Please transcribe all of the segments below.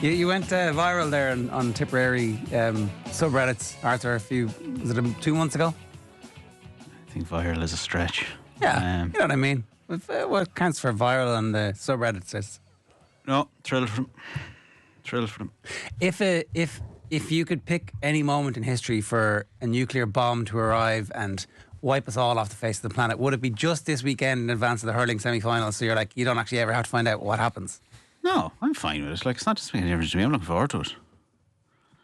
You went viral there on Tipperary subreddits, Arthur, was it 2 months ago? I think viral is a stretch. Yeah, you know what I mean. What counts for viral on the subreddits is... No, thrilled for them. If you could pick any moment in history for a nuclear bomb to arrive and wipe us all off the face of the planet, would it be just this weekend in advance of the hurling semi-final, so you're like, you don't actually ever have to find out what happens? No, I'm fine with it. Like, it's not just making a difference to me. I'm looking forward to it.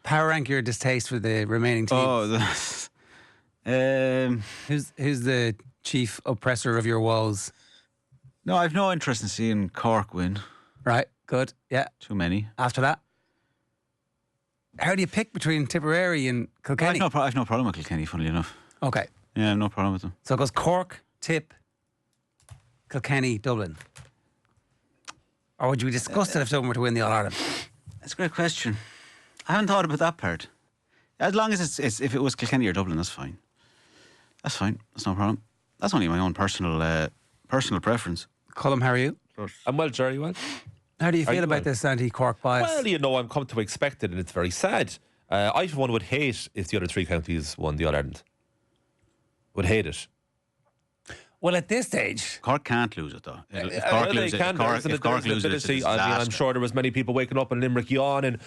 Power rank your distaste for the remaining teams. Who's the chief oppressor of your woes? No, I've no interest in seeing Cork win. Right, good, yeah. Too many. After that, how do you pick between Tipperary and Kilkenny? I've no problem with Kilkenny, funnily enough. Okay. Yeah, no problem with them. So it goes Cork, Tip, Kilkenny, Dublin. Or would you be disgusted if Dublin were to win the All-Ireland? That's a great question. I haven't thought about that part. As long as it's if it was Kilkenny or Dublin, that's fine. That's fine. That's no problem. That's only my own personal preference. Colm, how are you? I'm well, Jerry. Well, how do you feel about this anti-Cork bias? Well, I'm come to expect it, and it's very sad. I, for one, would hate if the other three counties won the All-Ireland. Would hate it. Well, at this stage, Cork can't lose it, though. If Cork loses it, it's a disaster. I'm sure there was many people waking up in Limerick yawning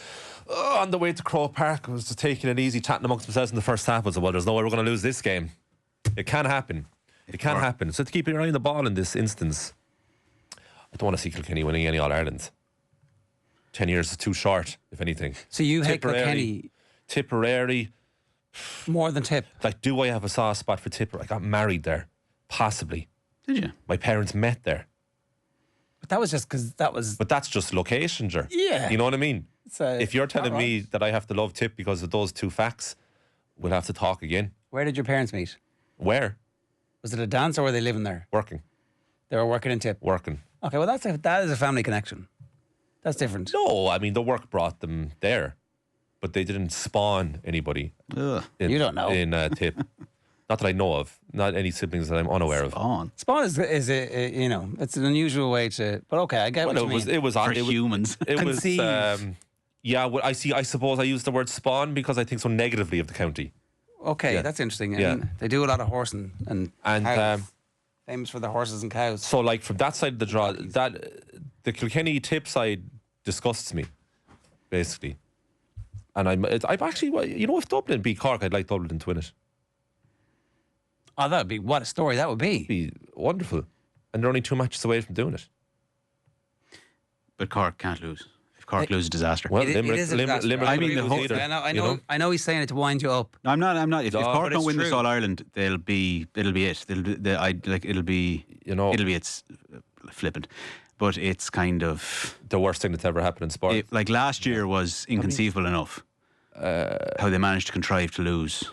on the way to Croke Park. Was just taking it easy, chatting amongst themselves in the first half. Was, well, there's no way we're going to lose this game. It can happen. It can happen. So to keep your eye on the ball in this instance, I don't want to see Kilkenny winning any All-Irelands. 10 years is too short, if anything. So you hate Kilkenny? Tipperary. More than Tip? Like, do I have a soft spot for Tipperary? I got married there. Possibly. Did you? My parents met there. But that was just because that was... But that's just location, Ger. Yeah. You know what I mean? If you're telling me that I have to love Tip because of those two facts, we'll have to talk again. Where did your parents meet? Where? Was it a dance or were they living there? Working. They were working in Tip? Working. Okay, well, that is a family connection. That's different. No, I mean, the work brought them there, but they didn't spawn anybody. You don't know. In Tip. Not that I know of. Not any siblings that I'm unaware of. Spawn is it's an unusual way to... But okay, I get what you mean. It was humans. It was... Yeah, well, I suppose I use the word spawn because I think so negatively of the county. Okay, that's interesting. I mean, they do a lot of horsing and cows. Famous for their horses and cows. So, like, from that side of the draw, the Kilkenny Tip side disgusts me, basically. And I'm actually, if Dublin beat Cork, I'd like Dublin to win it. Oh, that would be, what a story that would be. It'd be wonderful. And they're only 2 matches away from doing it. But Cork can't lose. If Cork loses, disaster. Well, Limerick, I mean, I know he's saying it to wind you up. No, I'm not. If Cork don't win this All Ireland, it'll be it. It'll be it's flippant, but it's kind of the worst thing that's ever happened in sport. Like last year was inconceivable enough. How they managed to contrive to lose.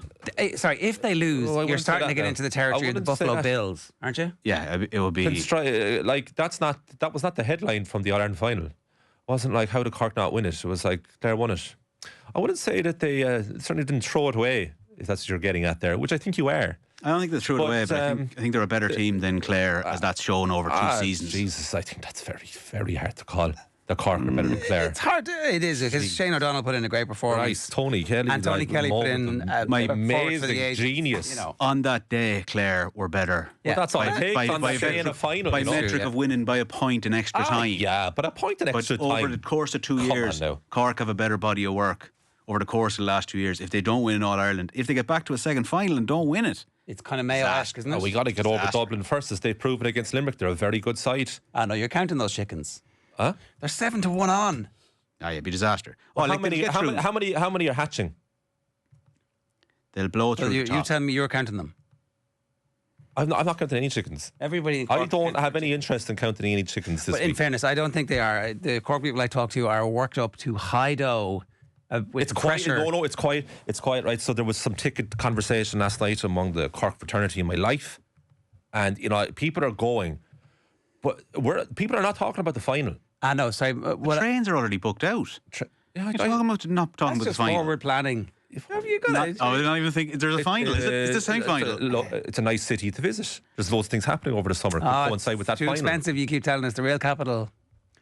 Sorry, if they lose, you're starting to get into the territory of the Buffalo Bills, aren't you? Yeah, it will be. That was not the headline from the All Ireland final. It wasn't like, how did Cork not win it? It was like, Clare won it. I wouldn't say that they certainly didn't throw it away, if that's what you're getting at there, which I think you are. I don't think they threw it away, but I think they're a better team than Clare, as that's shown over 2 seasons. Jesus, I think that's very, very hard to call. The Cork are better than Clare. It's hard. It is, because Shane O'Donnell put in a great performance. Right, Tony Kelly. And Tony Kelly put in my amazing genius. On that day, Clare were better. Yeah. Well, that's all it takes on a final. By metric of winning by a point in extra time. Yeah, but a point in extra time. Over the course of 2 years, Cork have a better body of work over the course of the last 2 years. If they don't win in All Ireland, if they get back to a second final and don't win it, it's kind of Mayo-esque, isn't it? We got to get over Dublin first, as they've proven against Limerick. They're a very good side. I know, you're counting those chickens. Huh? They're 7-1 on. It'd be a disaster. Well, how many are hatching? They'll blow through the top. You tell me you're counting them. I'm not counting any chickens. Everybody. I don't have any interest in counting any chickens this week. In fairness, I don't think they are. The Cork people I talk to are worked up to high dough. With pressure. No, it's quiet, right? So there was some ticket conversation last night among the Cork fraternity in my life, and people are going, but people are not talking about the final. I know. Sorry, the trains are already booked out. You're talking about not talking about the final. Forward planning. Have you got it? I don't even think there's a final. Is it the same final? It's a nice city to visit. There's loads of things happening over the summer. Coincide with that too final. Expensive. You keep telling us the real capital.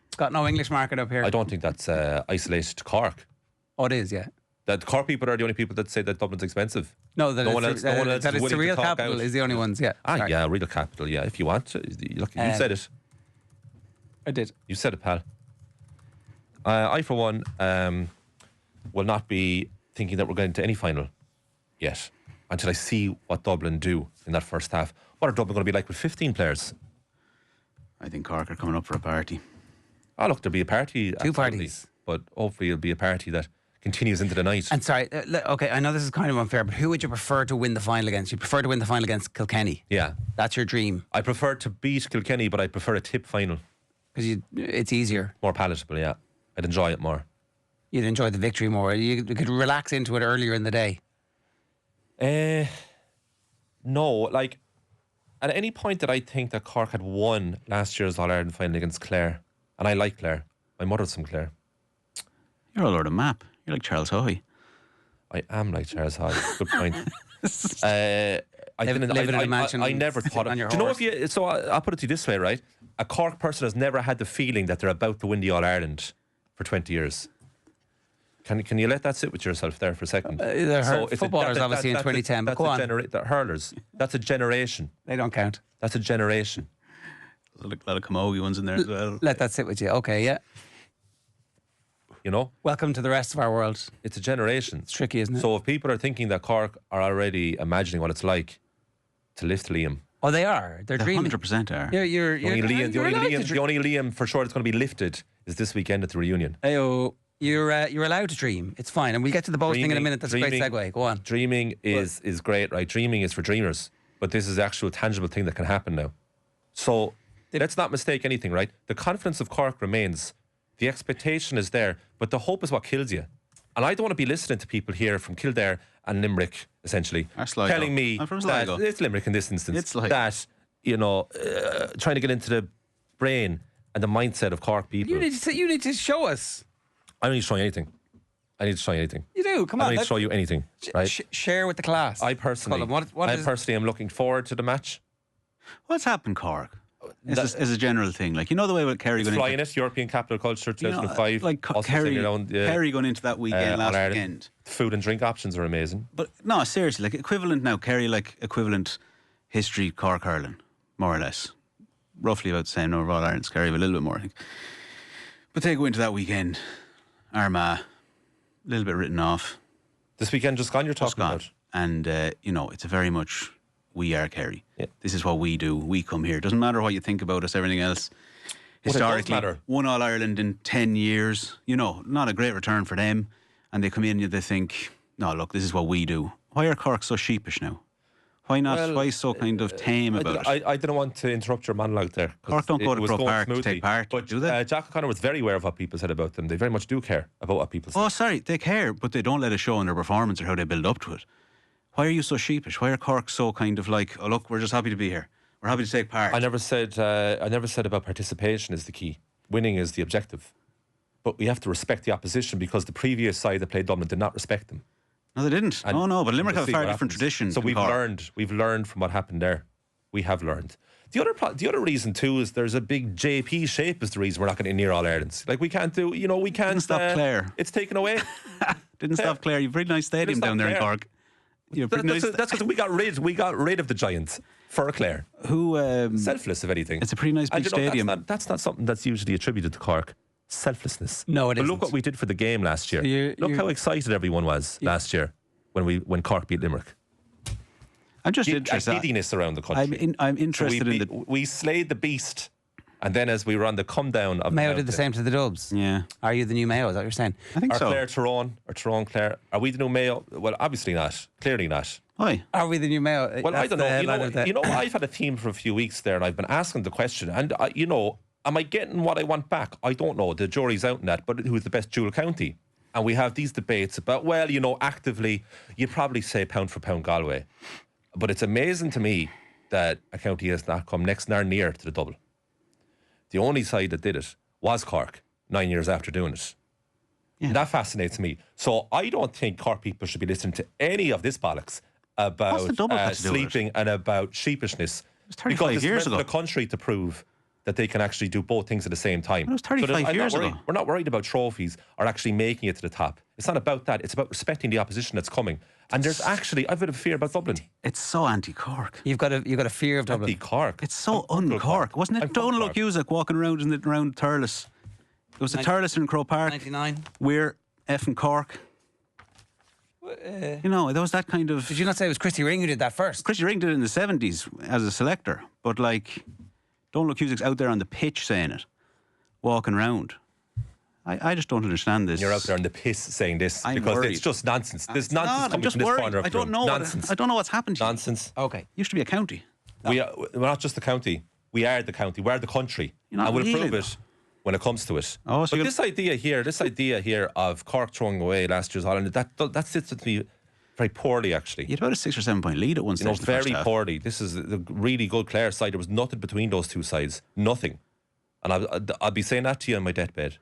It's got no English market up here. I don't think that's isolated to Cork. Oh, it is, yeah. That Cork people are the only people that say that Dublin's expensive. No, that No it's, one else- that, no one else that is it's the willing to real talk capital out. is the only ones, yeah. Sorry. Yeah, real capital, yeah. If you want to. Look, you said it. I did. You said it, pal. I, for one, will not be thinking that we're going to any final yet until I see what Dublin do in that first half. What are Dublin going to be like with 15 players? I think Cork are coming up for a party. Oh, look, there'll be a party. Two absolutely. parties. But hopefully it'll be a party that continues into the night. And sorry, okay, I know this is kind of unfair, but who would you prefer to win the final against? You prefer to win the final against Kilkenny? Yeah. That's your dream? I prefer to beat Kilkenny, but I prefer a tip final. Because it's easier. More palatable, yeah. I'd enjoy it more. You'd enjoy the victory more. You could relax into it earlier in the day. No, like, at any point that I think that Cork had won last year's All-Ireland final against Clare, and I like Clare. My mother's from Clare. You're all over the map. You're like Charles Hoy. I am like Charles Hodge. Good point. I didn't. Living in a mansion, I never thought of. on your Do you know horse. if you? So I'll put it to you this way, right? A Cork person has never had the feeling that they're about to win the All Ireland for 20 years. Can you let that sit with yourself there for a second? Footballers obviously in 2010, but that's go a on. the hurlers. That's a generation. They don't count. That's a generation. There's a lot of camogie ones in there as well. Let that sit with you. Okay, yeah. You know, Welcome to the rest of our world. it's a generation. It's tricky, isn't it? So if people are thinking that Cork are already imagining what it's like to lift Liam, Oh, they are. They're They dreaming. 100% are. You're the only Liam, you're allowed to the only Liam for sure that's going to be lifted is this weekend at the reunion. Ayo, you're allowed to dream. It's fine. And we'll get to the boasting in a minute. That's a great segue. Go on. Dreaming is great, right? Dreaming is for dreamers, but this is the actual tangible thing that can happen now. So let's not mistake anything, right? The confidence of Cork remains. The expectation is there, but the hope is what kills you. And I don't want to be listening to people here from Kildare and Limerick, essentially, Sligo. telling me I'm from that Sligo. it's Limerick in this instance, It's Sligo. that, trying to get into the brain and the mindset of Cork people. You need to show us. I don't need to show you anything. I need to show you anything. You do. Come I on. don't need to show you anything, right? Share with the class. I personally, Colm, what I is- personally am looking forward to the match. What's happened, Cork? As a general thing. Like, you know the way with Kerry going Flying into... it, European capital culture, You know, 2005. like also Kerry, singing around, Kerry going into that weekend last All-Ireland. weekend. Food and drink options are amazing. But no, seriously, like equivalent now, Kerry, like equivalent history, Cork hurling, more or less. Roughly about the same number of All Irelands, Kerry, but a little bit more, I think. But they go into that weekend, Armagh, a little bit written off, This weekend just gone, you're just talking gone. about. And, it's a very much, we are Kerry. Yeah. This is what we do. We come here. Doesn't matter what you think about us, everything else. Well, it does Historically, matter. won All Ireland in 10 years. Not a great return for them. And they come in and they think, no, look, this is what we do. Why are Cork so sheepish now? Why not? Well, why so kind of tame about it? I didn't want to interrupt your monologue there. 'cause Cork don't go it to was Croke going Park to smoothly. take part, But do they? Jack O'Connor was very aware of what people said about them. They very much do care about what people say. Oh, sorry, they care, but they don't let it show in their performance or how they build up to it. Why are you so sheepish? Why are Cork so kind of like, oh, look, we're just happy to be here. We're happy to take part. I never said about participation is the key. Winning is the objective. But we have to respect the opposition because the previous side that played Dublin did not respect them. No, they didn't. And No, but Limerick we'll have a see far what different happens. tradition. So than we've Cork. learned from what happened there. We have learned. The other reason too is there's a big JP shape is the reason we're not getting near All Irelands. Like we can't do, we can't Didn't stop Clare. It's taken away. Didn't stop Clare. You've a pretty nice stadium Didn't stop down there in Clare. Cork. You have a pretty nice. That's because we got rid of the Giants for Clare. Who? Selfless, if anything. It's a pretty nice big And stadium. That's not something that's usually attributed to Cork. Selflessness. No, it But look isn't. what we did for the game last year. So look how excited everyone was last year when Cork beat Limerick. I'm just A interested. giddiness around the country. I'm So interested in the. we slayed the beast, and then as we were on the come down of Mayo the did the same to the Dubs. Yeah, Are you the new Mayo? Is that what you're saying? I think Are so. Clare Tyrone or Tyrone Clare? Are we the new Mayo? Well, obviously not. Clearly not. Why? Are we the new Mayo? Well, I That's don't the know. headline of the- I've had a theme for a few weeks there, and I've been asking the question. And am I getting what I want back? I don't know. The jury's out on that. But who's the best dual county? And we have these debates about, actively, you'd probably say pound for pound Galway. But it's amazing to me that a county has not come next nor near to the double. The only side that did it was Cork 9 years after doing it. Yeah. And that fascinates me. So I don't think Cork people should be listening to any of this bollocks about What's the double got to do with it? sleeping and about sheepishness. was 35 because it's years meant for ago. the country to prove that they can actually do both things at the same time. It was 35 years ago. We're not worried about trophies or actually making it to the top. It's not about that. It's about respecting the opposition that's coming. And there's actually, I've a bit of fear about Dublin. It's so anti-Cork. You've got a fear of Dublin. Anti-Cork. It's so un-Cork. Wasn't it Donald Cusack walking around around Thurles? It was a Thurles in Crow Park. 99. We're effing Cork. You know, there was that kind of... Did you not say it was Christy Ring who did that first? Christy Ring did it in the 70s as a selector. But like, Donald Cusack's out there on the pitch saying it. Walking around. I just don't understand this. You're out there on the piss saying this I'm because worried. it's just nonsense. There's It's nonsense not. coming I'm just from this worried. corner of I the don't room. know. Nonsense. I don't know what's happened to you. Nonsense. Okay. Used to be a county. We're not just the county. We are the county. We're the country. You're not And we'll really, prove it when it comes to it. Oh, so but this idea here of Cork throwing away last year's Ireland, that sits with me very poorly, actually. You had about a 6 or 7 point lead at one stage. Very poorly. This is a really good Clare side. There was nothing between those two sides. Nothing. And I'll be saying that to you on my deathbed.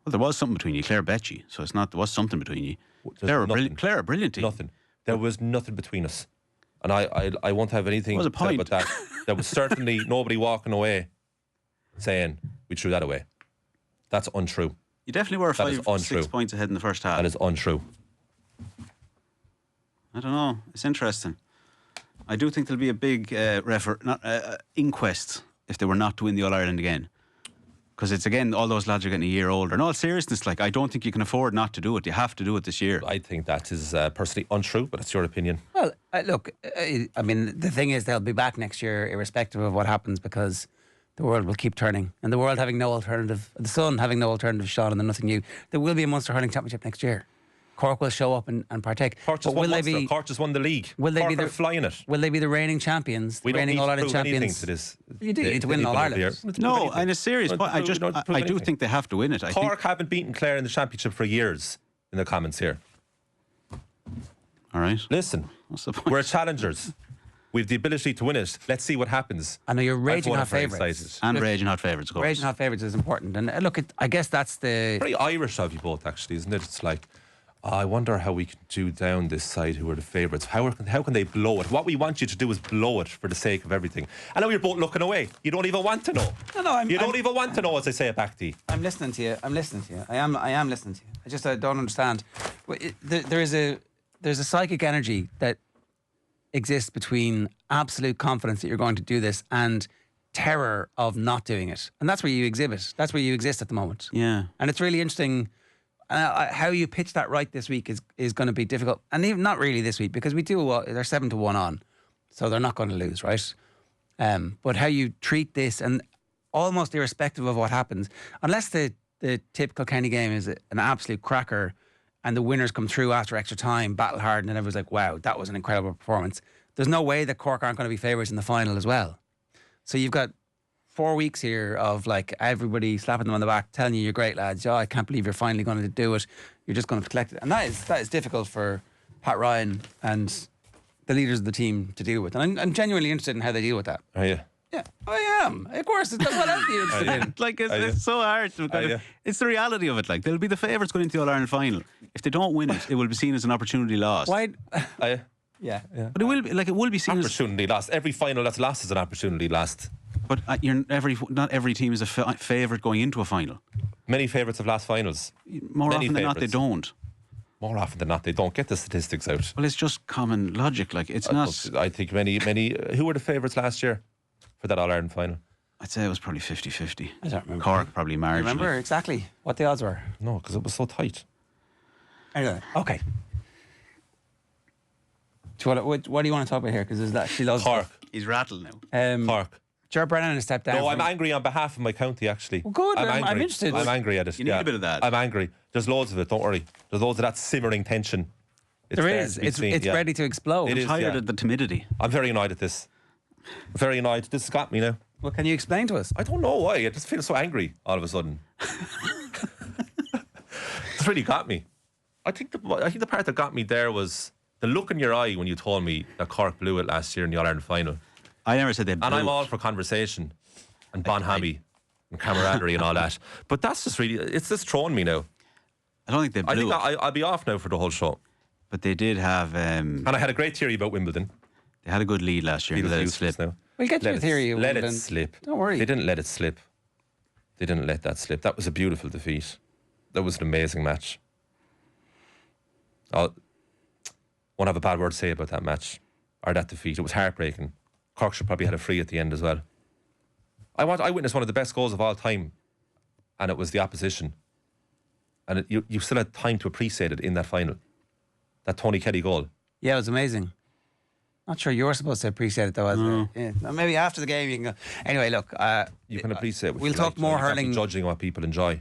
Well, there was something between you. Clare bet you. So it's not, there was something between you. Clare are brilliant team. Nothing. There was nothing between us. And I won't have anything What was to the say point? about that. There was certainly nobody walking away saying we threw that away. That's untrue. You definitely were That is 5, 6 untrue. points ahead in the first half. That is untrue. I don't know. It's interesting. I do think there'll be a big inquest if they were not to win the All-Ireland again. Because it's, again, all those lads are getting a year older. In all seriousness, like, I don't think you can afford not to do it. You have to do it this year. I think that is personally untrue, but it's your opinion. Well, look, I mean, the thing is they'll be back next year irrespective of what happens because the world will keep turning. And the world having no alternative, the sun having no alternative shot and nothing new. There will be a Munster Hurling Championship next year. Cork will show up and partake. Cork just won Munster. Cork just won the league. Cork are flying it. Will they be the reigning champions? We the don't reigning need All to Ireland prove anything champions? to this. You do. You need to win All Ireland. No, and it's serious. But I do think they have to win it. Cork haven't beaten Clare in the championship for years. In the comments here. All right. Listen, What's the point? we're challengers. We've the ability to win it. Let's see what happens. I know you're raging Everyone hot is very favourites. excited. And raging hot favourites, of course. Raging hot favourites is important. And look, I guess that's the... Very Irish of you both, actually, isn't it? It's like, I wonder how we can do down this side who are the favourites. How can they blow it? What we want you to do is blow it for the sake of everything. I know you're both looking away. You don't even want to know. No, you don't even want to know, as I say it back to you. I'm listening to you. I am listening to you. I don't understand. There's a psychic energy that exists between absolute confidence that you're going to do this and terror of not doing it. And that's where you exhibit. That's where you exist at the moment. Yeah. And it's really interesting. How you pitch that right this week is going to be difficult. And even not really this week because they're 7-1 on. So they're not going to lose, right? But how you treat this and almost irrespective of what happens, unless the typical County game is an absolute cracker and the winners come through after extra time, battle hard, and everyone's like, wow, that was an incredible performance. There's no way that Cork aren't going to be favourites in the final as well. So you've got 4 weeks here of like everybody slapping them on the back, telling you you're great lads. Oh, I can't believe you're finally going to do it. You're just going to collect it. And that is difficult for Pat Ryan and the leaders of the team to deal with. And I'm genuinely interested in how they deal with that. Are you? Yeah, I am. Of course, what else are you interested in? Like, it's so hard to kind of, it's the reality of it. Like, they'll be the favourites going into the All-Ireland final. If they don't win it, it will be seen as an opportunity lost. Why? Are you? Yeah. But it will be seen as... Opportunity lost. Every final that's lost is an opportunity lost. But not every team is a favourite going into a final. Many favourites have lost finals. More Many often than not, they favourites. don't. More often than not, they don't get the statistics out. Well, it's just common logic. Like, it's not... I think many. Who were the favourites last year for that All Ireland final? I'd say it was probably 50-50. I don't remember. Cork probably marginally. Remember exactly what the odds were? No, because it was so tight. Anyway, okay. What do you want to talk about here? Because there's that she loves Cork. He's rattled now. Cork. Ger Brennan has stepped down. No, I'm angry on behalf of my county, actually. Well, good. I'm angry. interested. I'm angry at it. You need a bit of that. I'm angry. There's loads of it, don't worry. There's loads of that simmering tension. There is. It's ready to explode. It is, Tired of the timidity. I'm very annoyed at this. Very annoyed. This has got me now. Well, can you explain to us? I don't know why. I just feel so angry all of a sudden. It's really got me. I think the part that got me there was the look in your eye when you told me that Cork blew it last year in the All-Ireland final. I never said they blew And I'm it. all for conversation and bonhomie and camaraderie and all that. But that's just really, it's just thrown me now. I don't think they blew I think it. I'll be off now for the whole show. But they did have... And I had a great theory about Wimbledon. they had a good lead last year. Lead They let it useless slip. now. We'll get your theory. Let it slip. Don't worry. They didn't let it slip. They didn't let that slip. That was a beautiful defeat. That was an amazing match. I won't have a bad word to say about that match or that defeat. It was heartbreaking. Cork should probably had a free at the end as well. I witnessed one of the best goals of all time, and it was the opposition. And you still had time to appreciate it in that final. That Tony Kelly goal. Yeah, it was amazing. Not sure you were supposed to appreciate it though. Yeah. Maybe after the game you can go. Anyway, look. You can appreciate it. We'll talk more hurling. Judging what people enjoy.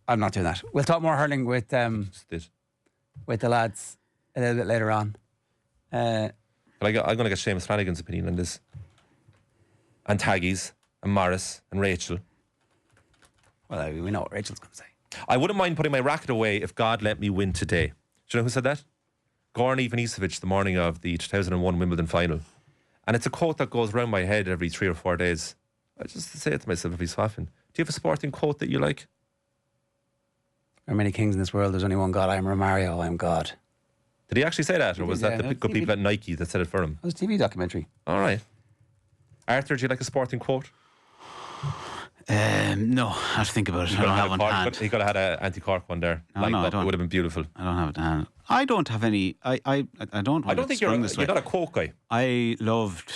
I'm not doing that. We'll talk more hurling with the lads a little bit later on. I'm going to get Seamus Flanagan's opinion on this. And Taggy's, and Morris, and Rachel. Well, we know what Rachel's going to say. I wouldn't mind putting my racket away if God let me win today. Do you know who said that? Goran Ivanisevic, the morning of the 2001 Wimbledon final. And it's a quote that goes round my head every 3 or 4 days. I just say it to myself every so often. Do you have a sporting quote that you like? There are many kings in this world. There's only one God. I am Romario. I am God. Did he actually say that? Or was that the good people at Nike that said it for him? It was a TV documentary. All right. Arthur, do you like a sporting quote? No, I have to think about it. I don't have one to hand. He could have had an anti-Cork one there. No, I don't. It would have been beautiful. I don't have it to hand. I don't have any. I don't. I don't think you're not a Cork guy. I loved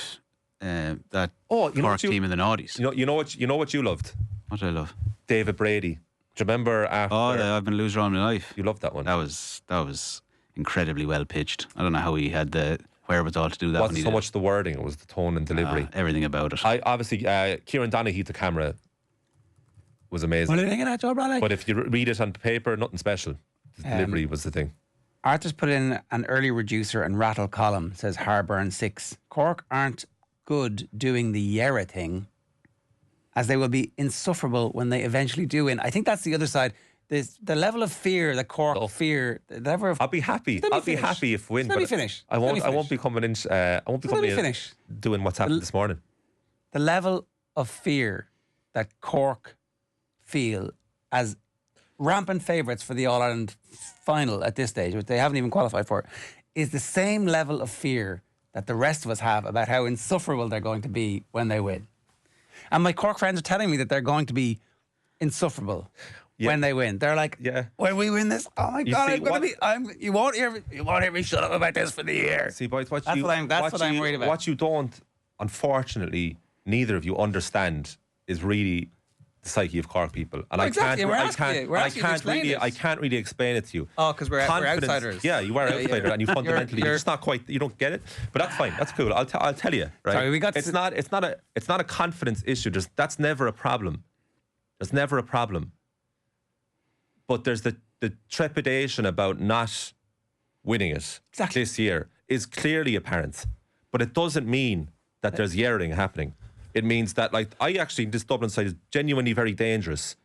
that Cork team in the noughties. You know what you loved? What did I love? David Brady. Do you remember after? Oh, I've been a loser all my life. You loved that one. That was incredibly well pitched. I don't know how he had the wherewithal to do that. It wasn't so much the wording; it was the tone and delivery. Everything about it. Obviously, Kieran Donaghy to camera was amazing. What do you think of that, Joe Bradley? But if you read it on paper, nothing special. The delivery was the thing. Arthur's put in an early reducer and rattle column. Says Harburn 6. Cork aren't good doing the Yera thing, as they will be insufferable when they eventually do win. I think that's the other side. The level of fear that Cork fear. I'll be happy. I'll be happy if win. Let me finish. I won't be coming in. I won't be coming in doing what's happened this morning. The level of fear that Cork feel as rampant favourites for the All-Ireland final at this stage, which they haven't even qualified for, is the same level of fear that the rest of us have about how insufferable they're going to be when they win. And my Cork friends are telling me that they're going to be insufferable when they win. They're like, when we win this, oh my God, I'm going to be... You won't hear me shut up about this for the year. See, boys, that's what I'm worried about. What you don't, unfortunately, neither of you understand is really the psyche of Cork people, and I can't really explain it to you. Oh, because we're outsiders. Yeah, you are outsider, and you fundamentally you're just not quite. You don't get it, but that's fine. That's cool. I'll tell you. Right? Sorry, it's not a confidence issue. That's never a problem. There's never a problem. But there's the trepidation about not winning it this year is clearly apparent, but it doesn't mean that there's yearing happening. It means that, this Dublin side is genuinely very dangerous.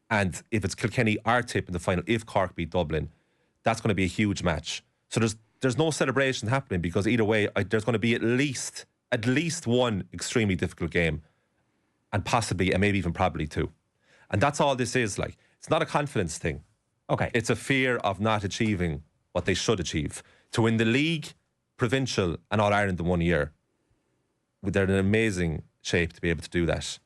And if it's Kilkenny or Tip in the final, if Cork beat Dublin, that's going to be a huge match. So there's no celebration happening because either way, there's going to be at least one extremely difficult game, and possibly, and maybe even probably two. And that's all this is like. It's not a confidence thing. Okay. It's a fear of not achieving what they should achieve. To win the league, provincial, and All Ireland in 1 year, they're in an amazing shape to be able to do that.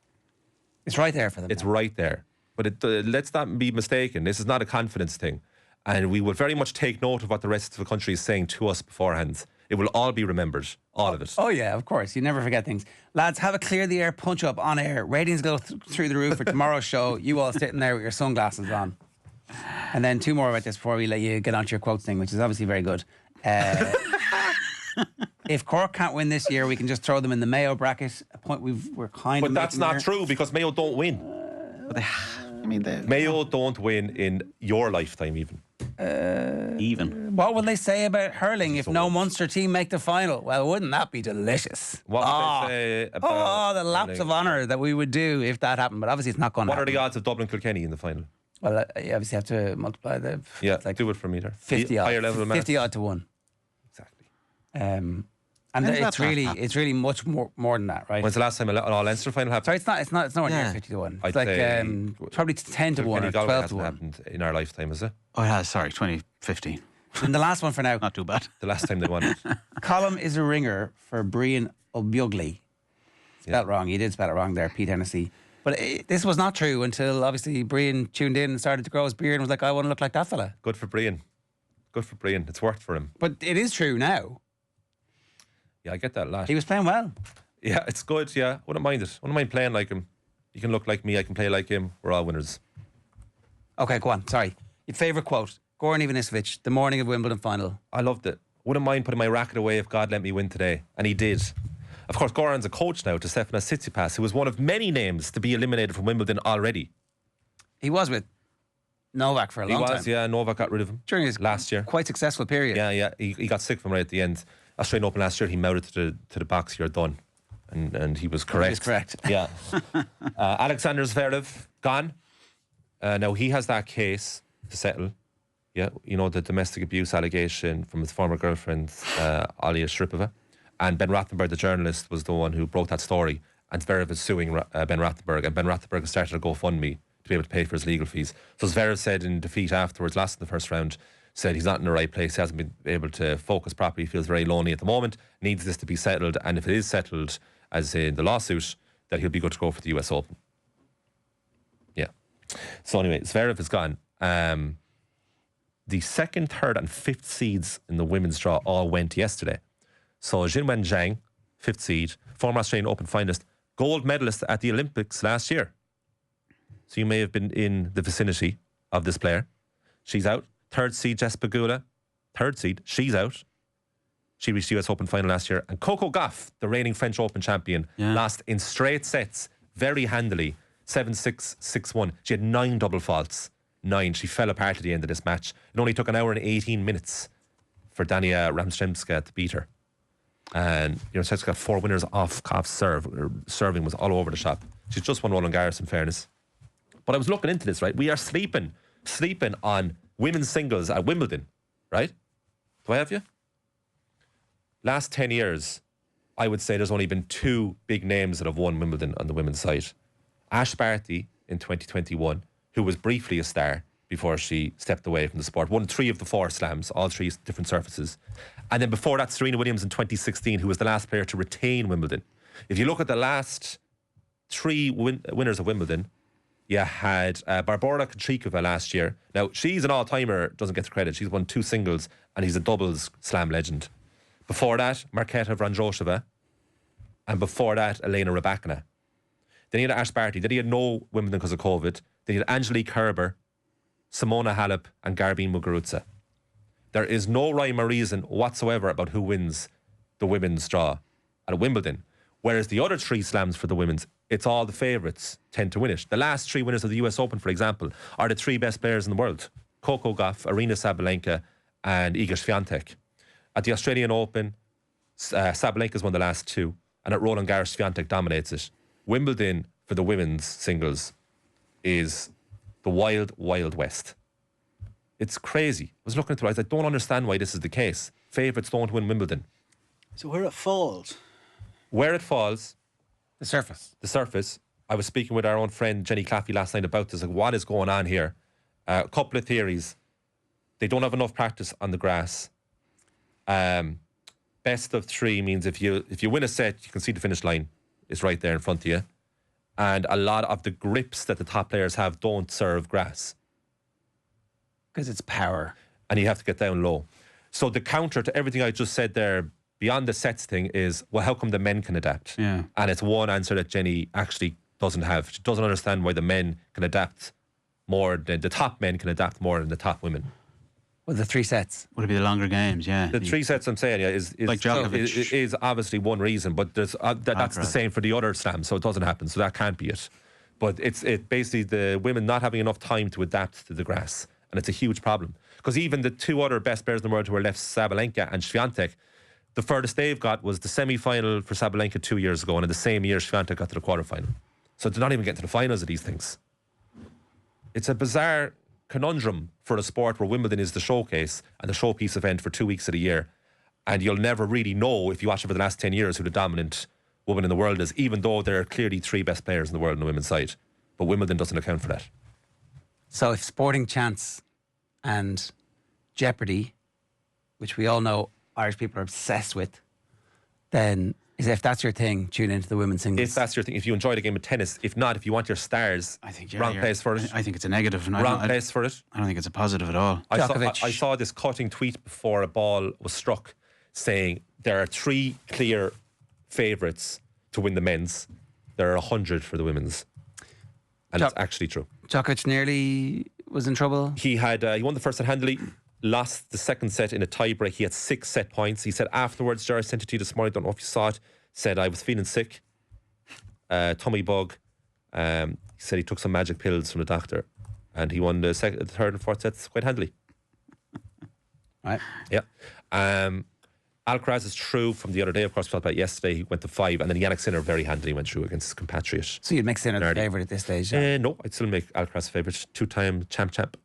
It's right there for them. It's right there. But let's not be mistaken. This is not a confidence thing. And we will very much take note of what the rest of the country is saying to us beforehand. It will all be remembered. All of it. Oh, yeah, of course. You never forget things. Lads, have a clear the air punch up on air. Ratings go through the roof for tomorrow's show. You all sitting there with your sunglasses on. And then 2 more about this before we let you get onto your quotes thing, which is obviously very good. If Cork can't win this year, we can just throw them in the Mayo bracket. A point we're kind of. But that's not true because Mayo don't win. Mayo don't win in your lifetime even. What will they say about hurling if no Munster team make the final? Well, wouldn't that be delicious? What would they say about the lapse of honour that we would do if that happened. But obviously, it's not going to happen. What are the odds of Dublin Kilkenny in the final? Well, you obviously have to multiply the. Yeah, do it for me there. 50 odd. Higher level of maths. 50 odd to 1. Exactly. And it's really much more than that, right? When's the last time an All-Leinster final happened? Sorry, it's not nowhere near 50 to 1. It's probably 10 to 1 or 12 to 1. Happened in our lifetime, is it? Oh, it has. Sorry, 2015. And the last one for now. Not too bad. The last time they won it. Colm is a ringer for Brian O'Bugly. Spelled wrong. You did spell it wrong there, Pete Hennessy. But this was not true until obviously Brian tuned in and started to grow his beard and was like, I want to look like that fella. Good for Brian. Good for Brian. It's worked for him. But it is true now. Yeah, I get that a lot. He was playing well. Yeah, it's good. Yeah, wouldn't mind it. Wouldn't mind playing like him. You can look like me. I can play like him. We're all winners. Okay, go on. Sorry. Your favourite quote? Goran Ivanisevic, the morning of Wimbledon final. I loved it. Wouldn't mind putting my racket away if God let me win today. And he did. Of course, Goran's a coach now to Stefanos Tsitsipas, who was one of many names to be eliminated from Wimbledon already. He was with Novak for a long time. He was, yeah. Novak got rid of him during his last year. Quite successful period. Yeah. He got sick from right at the end. Australian Open last year, he mouted to the box, you're done. And he was correct. He was correct. Yeah. Alexander Zverev, gone. Now, he has that case to settle. Yeah, you know, the domestic abuse allegation from his former girlfriend, Alia Sharipova. And Ben Rothenberg, the journalist, was the one who broke that story. And Zverev is suing Ben Rothenberg. And Ben Rothenberg has started a GoFundMe to be able to pay for his legal fees. So Zverev said in defeat afterwards, lost in the first round, said he's not in the right place. He hasn't been able to focus properly. He feels very lonely at the moment. Needs this to be settled. And if it is settled, as in the lawsuit, that he'll be good to go for the US Open. Yeah. So anyway, Zverev is gone. The second, third and fifth seeds in the women's draw all went yesterday. So Jinwen Zhang, fifth seed, former Australian Open finalist, gold medalist at the Olympics last year. So you may have been in the vicinity of this player. She's out. Third seed, Jess Pegula, third seed, she's out. She reached the US Open final last year. And Coco Gauff, the reigning French Open champion, lost in straight sets very handily, 7-6, 6-1. She had 9 double faults. 9. She fell apart at the end of this match. It only took an hour and 18 minutes for Dania Ramstremska to beat her. And Ramstremska got 4 winners off Gauff's serve. Her serving was all over the shop. She's just won Roland Garros, in fairness. But I was looking into this, right? We are sleeping on women's singles at Wimbledon, right? Do I have you? Last 10 years, I would say there's only been 2 big names that have won Wimbledon on the women's side. Ash Barty in 2021, who was briefly a star before she stepped away from the sport, won 3 of the 4 slams, all 3 different surfaces. And then before that, Serena Williams in 2016, who was the last player to retain Wimbledon. If you look at the last 3 winners of Wimbledon, you had Barbora Krejcikova last year. Now, she's an all-timer, doesn't get the credit. She's won 2 singles, and he's a doubles slam legend. Before that, Marketa Vondrousova. And before that, Elena Rybakina. Then you had Ash Barty. Then he had no Wimbledon because of COVID. Then you had Angelique Kerber, Simona Halep, and Garbine Muguruza. There is no rhyme or reason whatsoever about who wins the women's draw at Wimbledon. Whereas the other 3 slams for the women's, it's all the favourites tend to win it. The last 3 winners of the US Open, for example, are the 3 best players in the world. Coco Gauff, Aryna Sabalenka, and Iga Swiatek. At the Australian Open, Sabalenka's won the last 2, and at Roland Garros, Swiatek dominates it. Wimbledon for the women's singles is the wild, wild west. It's crazy. I was looking through it. I don't understand why this is the case. Favourites don't win Wimbledon. So where it falls? Where it falls, The surface. the surface. I was speaking with our own friend Jenny Claffey last night about this. Like, what is going on here? A couple of theories. They don't have enough practice on the grass. Best of 3 means if you win a set, you can see the finish line. It's right there in front of you. And a lot of the grips that the top players have don't serve grass. Because it's power. And you have to get down low. So the counter to everything I just said there, beyond the sets thing, is, well, how come the men can adapt? Yeah. And it's one answer that Jenny actually doesn't have. She doesn't understand why the men can adapt more than the top men can adapt more than the top women. Well, the 3 sets. Would it be the longer games? Yeah. The 3 sets I'm saying, yeah, is Like Djokovic. is obviously one reason, but there's that's the same for the other slams, so it doesn't happen. So that can't be it. But it's basically the women not having enough time to adapt to the grass, and it's a huge problem. Because even the 2 other best players in the world who are left, Sabalenka and Swiatek, the furthest they've got was the semi-final for Sabalenka 2 years ago, and in the same year Swiatek got to the quarter-final. So they're not even getting to the finals of these things. It's a bizarre conundrum for a sport where Wimbledon is the showcase and the showpiece event for 2 weeks of the year, and you'll never really know, if you watch it for the last 10 years, who the dominant woman in the world is, even though there are clearly 3 best players in the world on the women's side. But Wimbledon doesn't account for that. So if Sporting Chance and Jeopardy, which we all know Irish people are obsessed with, then is if that's your thing, tune into the women's singles. If that's your thing, if you enjoy the game of tennis. If not, if you want your stars, I think wrong place for it. I think it's a negative. And Wrong place for it. I don't think it's a positive at all. Djokovic. I saw this cutting tweet before a ball was struck saying there are 3 clear favourites to win the men's. There are 100 for the women's. And it's actually true. Djokovic nearly was in trouble. He won the first set handily, lost the second set in a tie break. He had 6 set points. He said afterwards, Ger sent it to you this morning, don't know if you saw it, said I was feeling sick, tummy bug. He said he took some magic pills from the doctor, and he won the third and fourth sets quite handily. Right. Yeah. Alcaraz is through from the other day, of course, we talked about yesterday. He went to 5, and then Yannick Sinner very handily went through against his compatriot. So you'd make Sinner the favourite at this stage? Yeah? No, I'd still make Alcaraz a favourite. 2-time champ.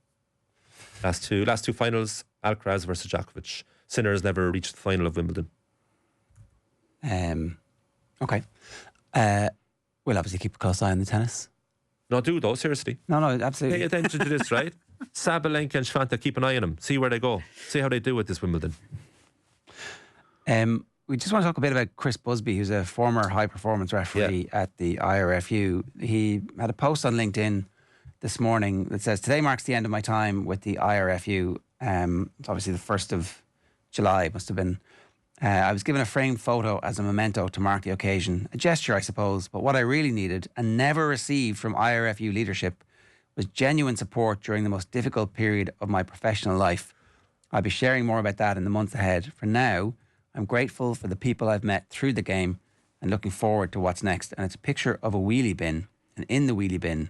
Last two finals, Alcaraz versus Djokovic. Sinner has never reached the final of Wimbledon. Okay. We'll obviously keep a close eye on the tennis. No, do though, seriously. No, absolutely. Pay attention to this, right? Sabalenka and Svanta, keep an eye on them. See where they go. See how they do with this Wimbledon. We just want to talk a bit about Chris Busby, who's a former high performance referee at the IRFU. He had a post on LinkedIn this morning that says, "Today marks the end of my time with the IRFU." It's obviously the 1st of July, it must have been. I was given a framed photo as a memento to mark the occasion. A gesture, I suppose, but what I really needed and never received from IRFU leadership was genuine support during the most difficult period of my professional life. I'll be sharing more about that in the months ahead. For now, I'm grateful for the people I've met through the game and looking forward to what's next. And it's a picture of a wheelie bin. And in the wheelie bin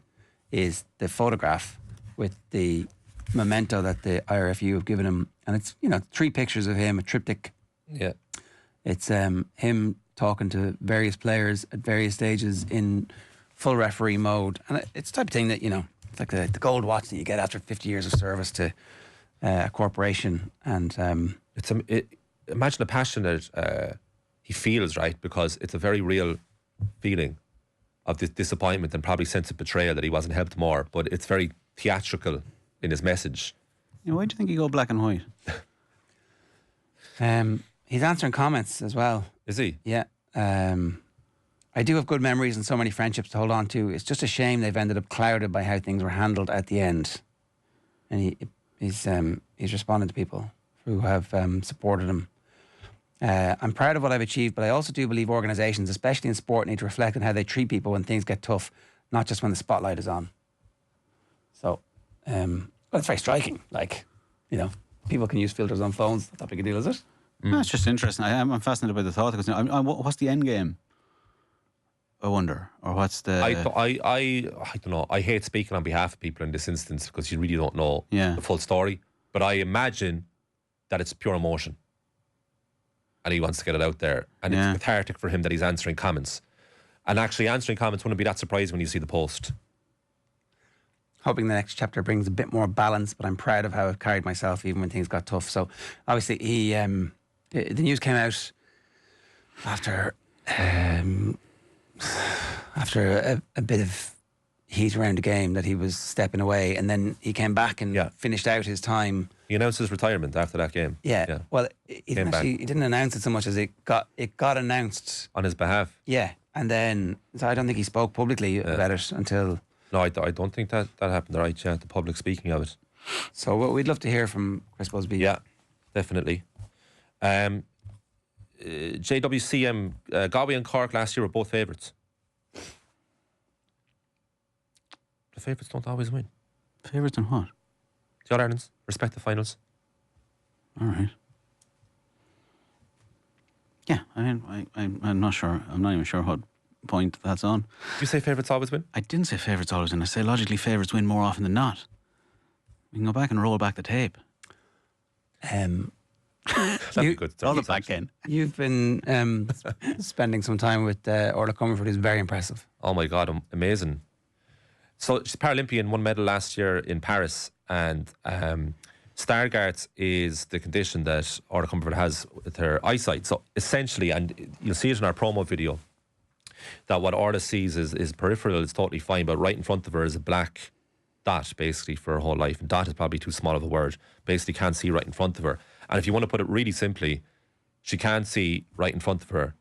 is the photograph with the memento that the IRFU have given him. And it's, 3 pictures of him, a triptych. Yeah. It's him talking to various players at various stages in full referee mode. And it's the type of thing that, it's like the gold watch that you get after 50 years of service to a corporation. And imagine the passion that he feels, right? Because it's a very real feeling of this disappointment and probably sense of betrayal that he wasn't helped more. But it's very theatrical in his message. Why do you think you go black and white? He's answering comments as well. Is he? Yeah. I do have good memories and so many friendships to hold on to. It's just a shame they've ended up clouded by how things were handled at the end. And he's responding to people who have supported him. I'm proud of what I've achieved, but I also do believe organisations, especially in sport, need to reflect on how they treat people when things get tough, not just when the spotlight is on. So, it's very striking. People can use filters on phones. Not that big a deal, is it? That's just interesting. I'm fascinated by the thought. Because what's the end game? I wonder, or what's the? I don't know. I hate speaking on behalf of people in this instance because you really don't know the full story. But I imagine that it's pure emotion, and he wants to get it out there, and it's cathartic for him that he's answering comments. And actually, answering comments wouldn't be that surprising when you see the post. Hoping the next chapter brings a bit more balance, but I'm proud of how I've carried myself even when things got tough. So obviously, the news came out after a bit of heat around the game that he was stepping away, and then he came back and finished out his time. He announced his retirement after that game. Yeah. Well, he didn't announce it so much as it got announced on his behalf. Yeah, and then so I don't think he spoke publicly about it until. No, I don't think that happened. Right? Yeah, the public speaking of it. So we'd love to hear from Chris Busby. Yeah, definitely. JWCM, Galway and Cork last year were both favourites. The favourites don't always win. Favourites in what? The All-Irelands, respective finals. All right. Yeah, I'm not sure. I'm not even sure what point that's on. Did you say favourites always win? I didn't say favourites always win. I say logically favourites win more often than not. We can go back and roll back the tape. That'd be good. Roll it back in. You've been spending some time with Orla Comerford, who's very impressive. Oh my God, amazing. So she's Paralympian, won medal last year in Paris, and Stargardt is the condition that Orla Comerford has with her eyesight. So essentially, and you'll see it in our promo video, that what Orla sees is peripheral, it's totally fine, but right in front of her is a black dot basically for her whole life. And dot is probably too small of a word. Basically can't see right in front of her. And if you want to put it really simply, she can't see right in front of her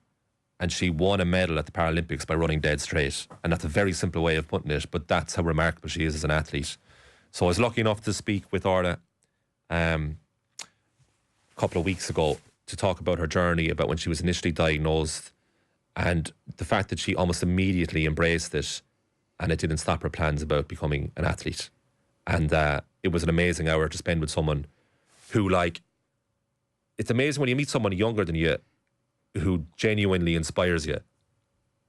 and she won a medal at the Paralympics by running dead straight. And that's a very simple way of putting it, but that's how remarkable she is as an athlete. So I was lucky enough to speak with Orla a couple of weeks ago to talk about her journey, about when she was initially diagnosed, and the fact that she almost immediately embraced it, and it didn't stop her plans about becoming an athlete. And it was an amazing hour to spend with someone who, like, it's amazing when you meet someone younger than you who genuinely inspires you.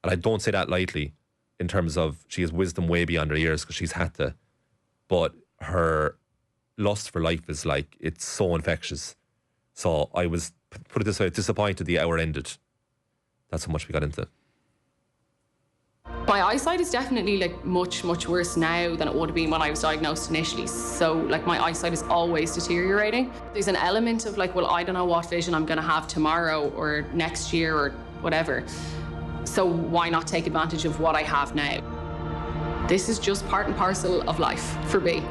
And I don't say that lightly, in terms of she has wisdom way beyond her years because she's had to. But her lust for life is like, it's so infectious. So I was, put it this way, disappointed the hour ended. That's how much we got into. My eyesight is definitely like much worse now than it would have been when I was diagnosed initially. So like my eyesight is always deteriorating. There's an element of like, well, I don't know what vision I'm going to have tomorrow or next year or whatever. So why not take advantage of what I have now? This is just part and parcel of life for me.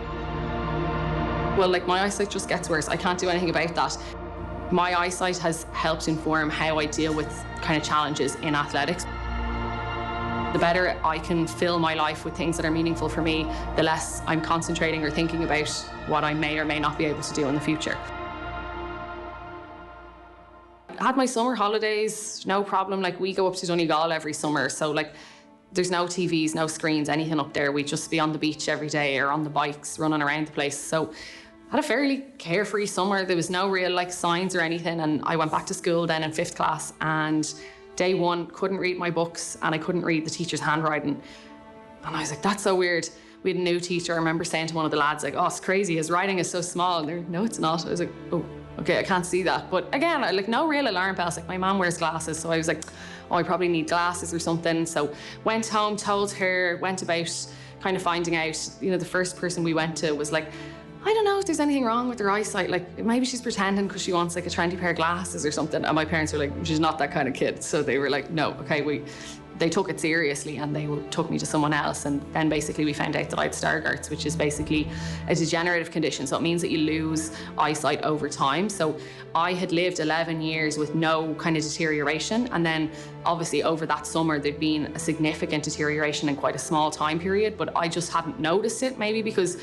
Well, like my eyesight just gets worse. I can't do anything about that. My eyesight has helped inform how I deal with kind of challenges in athletics. The better I can fill my life with things that are meaningful for me, the less I'm concentrating or thinking about what I may or may not be able to do in the future. I had my summer holidays, no problem. Like we go up to Donegal every summer, so like there's no TVs, no screens, anything up there. We'd just be on the beach every day or on the bikes, running around the place. So I had a fairly carefree summer. There was no real like signs or anything, and I went back to school then in 5th class, and day one, couldn't read my books and I couldn't read the teacher's handwriting. And I was like, that's so weird. We had a new teacher. I remember saying to one of the lads, like, oh, it's crazy. His writing is so small. And they're like, no, it's not. I was like, oh, okay, I can't see that. But again, like no real alarm bells. Like my mom wears glasses. So I was like, oh, I probably need glasses or something. So went home, told her, went about kind of finding out, you know, the first person we went to was like, I don't know if there's anything wrong with her eyesight. Like maybe she's pretending because she wants like a trendy pair of glasses or something. And my parents were like, she's not that kind of kid. So they were like, no, okay, they took it seriously and they took me to someone else. And then basically we found out that I had Stargardt's, which is basically a degenerative condition. So it means that you lose eyesight over time. So I had lived 11 years with no kind of deterioration. And then obviously over that summer, there'd been a significant deterioration in quite a small time period, but I just hadn't noticed it, maybe because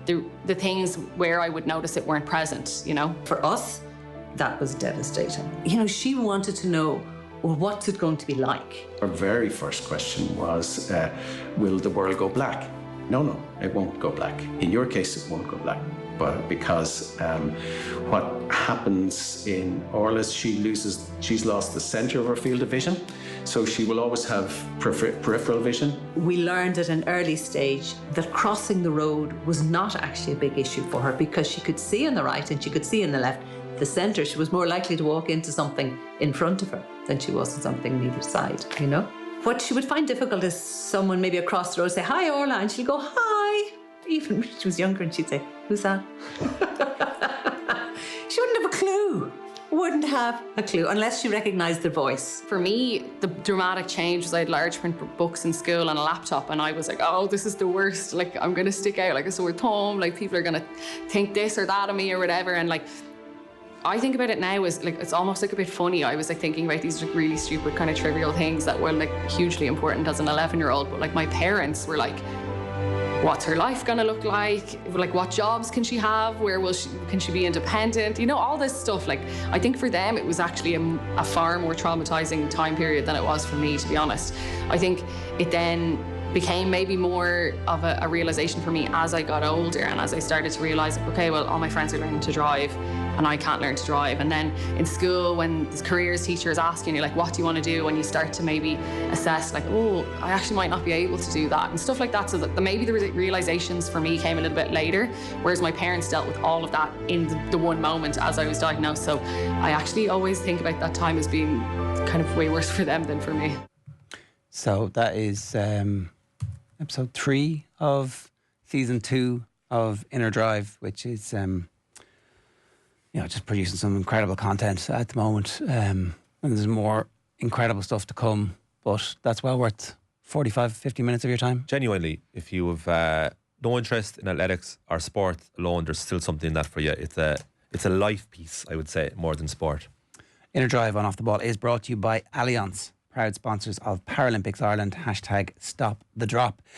the things where I would notice it weren't present, you know? For us, that was devastating. You know, she wanted to know, well, what's it going to be like? Our very first question was, will the world go black? No, it won't go black. In your case, it won't go black. But because what happens in Orla's, she's lost the center of her field of vision, so she will always have peripheral vision. We learned at an early stage that crossing the road was not actually a big issue for her because she could see on the right and she could see on the left. The center, she was more likely to walk into something in front of her than she was in something on either side, you know? What she would find difficult is someone maybe across the road say, hi, Orla, and she'll go, hi. Even when she was younger and she'd say, who's that? She wouldn't have a clue. Wouldn't have a clue unless she recognised their voice. For me, the dramatic change was I had large print books in school and a laptop, and I was like, oh, this is the worst. Like, I'm going to stick out like a sore thumb. Like, people are going to think this or that of me or whatever. And like, I think about it now as like, it's almost like a bit funny. I was like thinking about these like really stupid kind of trivial things that were like hugely important as an 11-year-old. But like my parents were like, what's her life gonna look like? Like, what jobs can she have? Can she be independent? You know, all this stuff. Like, I think for them, it was actually a far more traumatizing time period than it was for me, to be honest. I think it then became maybe more of a realization for me as I got older and as I started to realize, okay, well, all my friends are learning to drive and I can't learn to drive. And then in school, when the careers teacher is asking you, like, what do you want to do? And you start to maybe assess, like, oh, I actually might not be able to do that and stuff like that. So that maybe the realizations for me came a little bit later, whereas my parents dealt with all of that in the one moment as I was diagnosed. So I actually always think about that time as being kind of way worse for them than for me. So that is episode 3 of season 2 of Inner Drive, which is just producing some incredible content at the moment, and there's more incredible stuff to come, but that's well worth 45-50 minutes of your time. Genuinely, if you have no interest in athletics or sport alone, there's still something in that for you. It's a life piece, I would say, more than sport. Inner Drive on Off the Ball is brought to you by Allianz. proud sponsors of Paralympics Ireland. #StopTheDrop.